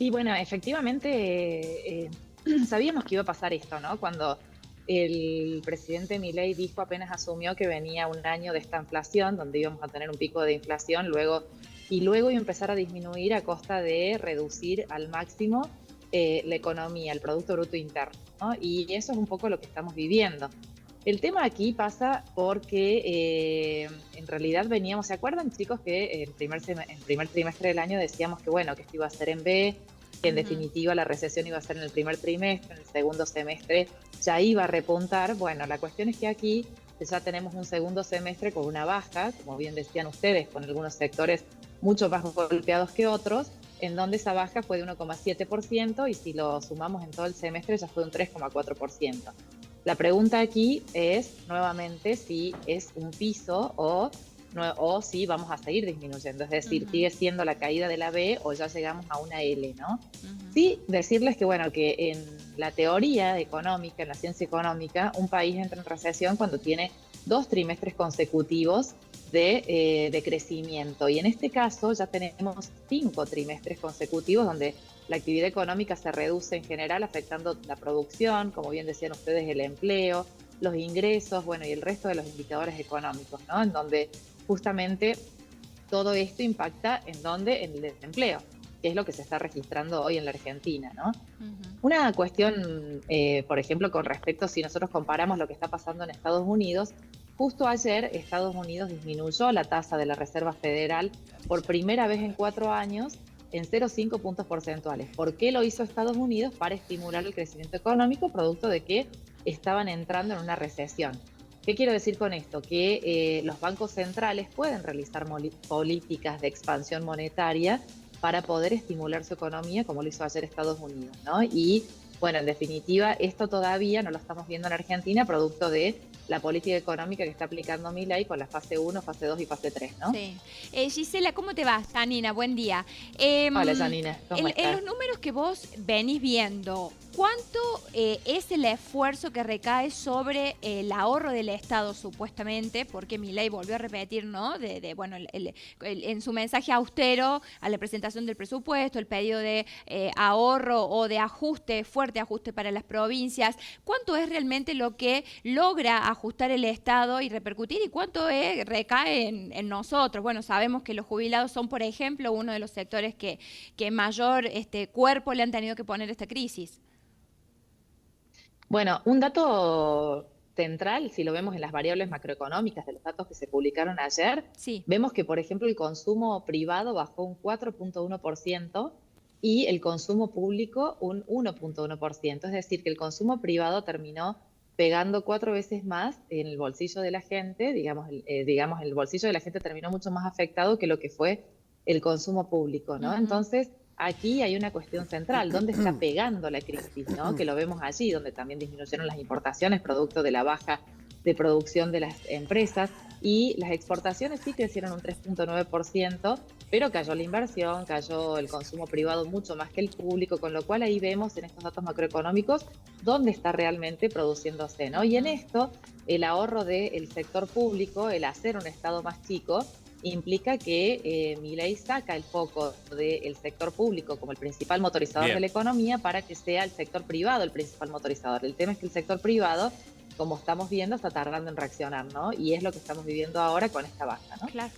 Sí, bueno, efectivamente sabíamos que iba a pasar esto, ¿no? Cuando el presidente Milei dijo apenas asumió que venía un año de esta inflación, donde íbamos a tener un pico de inflación, luego iba a empezar a disminuir a costa de reducir al máximo la economía, el Producto Bruto Interno, ¿no? Y eso es un poco lo que estamos viviendo. El tema aquí pasa porque en realidad veníamos, ¿se acuerdan chicos que en primer trimestre del año decíamos que bueno, que esto iba a ser en B, que en Ujú. definitiva la recesión iba a ser en el primer trimestre, en el segundo semestre ya iba a repuntar? Bueno, la cuestión es que aquí ya tenemos un segundo semestre con una baja, como bien decían ustedes, con algunos sectores mucho más golpeados que otros, en donde esa baja fue de 1,7% y si lo sumamos en todo el semestre ya fue un 3,4%. La pregunta aquí es nuevamente si es un piso o si vamos a seguir disminuyendo, es decir, Ujú, sigue siendo la caída de la B o ya llegamos a una L, ¿no? ujú. Sí, decirles que, bueno, que en la teoría económica, en la ciencia económica, un país entra en recesión cuando tiene 2 trimestres consecutivos de crecimiento. Y en este caso ya tenemos 5 trimestres consecutivos donde la actividad económica se reduce en general, afectando la producción, como bien decían ustedes, el empleo, los ingresos, bueno, y el resto de los indicadores económicos, ¿no? En donde justamente todo esto impacta en el desempleo, que es lo que se está registrando hoy en la Argentina, ¿no? Ujú. Una cuestión, por ejemplo, con respecto, si nosotros comparamos lo que está pasando en Estados Unidos, justo ayer Estados Unidos disminuyó la tasa de la Reserva Federal por primera vez en 4 años en 0,5 puntos porcentuales. ¿Por qué lo hizo Estados Unidos? Para estimular el crecimiento económico, producto de que estaban entrando en una recesión. ¿Qué quiero decir con esto? Que los bancos centrales pueden realizar políticas de expansión monetaria para poder estimular su economía, como lo hizo ayer Estados Unidos, ¿no? Y bueno, en definitiva, esto todavía no lo estamos viendo en Argentina, producto de la política económica que está aplicando Milei con la fase uno, fase 2 y fase 3, ¿no? Sí. Gisela, ¿cómo te va? Janina, buen día. Hola Janina, ¿cómo En los estás? números que vos venís viendo, ¿cuánto es el esfuerzo que recae sobre el ahorro del Estado, supuestamente? Porque Milei volvió a repetir, ¿no? Bueno, en su mensaje austero a la presentación del presupuesto, el pedido de ahorro o de ajuste, fuerte ajuste para las provincias. ¿Cuánto es realmente lo que logra ajustar el Estado y repercutir y cuánto recae en nosotros? Bueno, sabemos que los jubilados son, por ejemplo, uno de los sectores que mayor cuerpo le han tenido que poner esta crisis. Bueno, un dato central, si lo vemos en las variables macroeconómicas de los datos que se publicaron ayer, Sí. vemos que, por ejemplo, el consumo privado bajó un 4,1% y el consumo público un 1,1%. Es decir, que el consumo privado terminó pegando 4 veces más en el bolsillo de la gente, digamos, el bolsillo de la gente terminó mucho más afectado que lo que fue el consumo público, ¿no? Ujú. Entonces, aquí hay una cuestión central, ¿dónde está pegando la crisis, ¿no? Que lo vemos allí, donde también disminuyeron las importaciones producto de la baja de producción de las empresas y las exportaciones sí crecieron un 3,9%, pero cayó la inversión, cayó el consumo privado mucho más que el público, con lo cual ahí vemos en estos datos macroeconómicos dónde está realmente produciéndose, ¿no? Y en Ujú. esto, el ahorro del sector público, el hacer un Estado más chico, implica que Milei saca el foco del sector público como el principal motorizador de Bien. la economía para que sea el sector privado el principal motorizador. El tema es que el sector privado, como estamos viendo, está tardando en reaccionar, ¿no? Y es lo que estamos viviendo ahora con esta baja, ¿no? Claro.